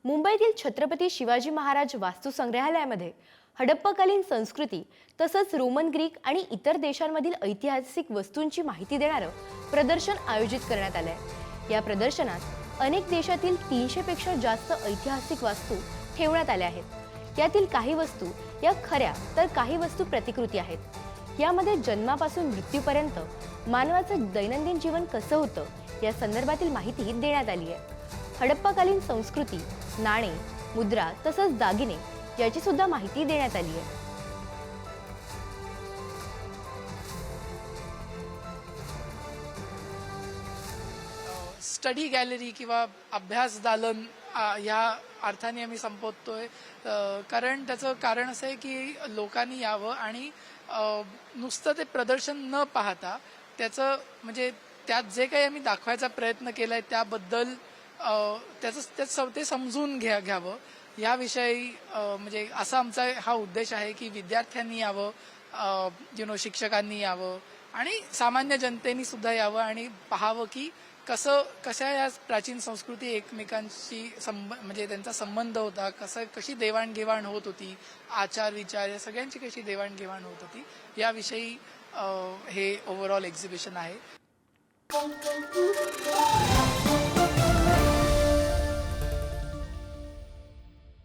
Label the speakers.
Speaker 1: मुंबईतील छत्रपती शिवाजी महाराज वास्तू संग्रहालयामध्ये हडप्पाकालीन संस्कृती तसंच रोमन ग्रीक आणि इतर देशांमधील ऐतिहासिक वस्तूंची माहिती देणारं प्रदर्शन आयोजित करण्यात आलंय। या प्रदर्शनात अनेक देशातील 300 पेक्षा जास्त ऐतिहासिक वास्तू ठेवण्यात आल्या आहेत। यातील काही वस्तू या खऱ्या तर काही वस्तू प्रतिकृती आहेत। यामध्ये जन्मापासून मृत्यूपर्यंत मानवाचं दैनंदिन जीवन कसं होतं या संदर्भातील माहिती देण्यात आली आहे। हडप्पाकालीन संस्कृती, नाणे, मुद्रा तसंच दागिने याची सुद्धा माहिती देण्यात आली आहे।
Speaker 2: स्टडी गॅलरी किंवा अभ्यास दालन या अर्थाने आम्ही संबोधतोय, कारण त्याचं कारण असं आहे की लोकांनी यावं आणि नुसतं ते प्रदर्शन न पाहता त्याचं म्हणजे त्यात जे काही आम्ही दाखवायचा प्रयत्न केलाय त्याबद्दल ते समजून घ्यावं याविषयी म्हणजे असा आमचा हा उद्देश आहे की विद्यार्थ्यांनी यावं, शिक्षकांनी यावं आणि सामान्य जनतेने सुद्धा यावं आणि पाहावं की कशा या प्राचीन संस्कृती एकमेकांशी म्हणजे त्यांचा संबंध होता, कशी देवाणघेवाण होत होती, आचार विचार या सगळ्यांची कशी देवाणघेवाण होत होती याविषयी हे ओव्हरऑल एक्झिबिशन आहे।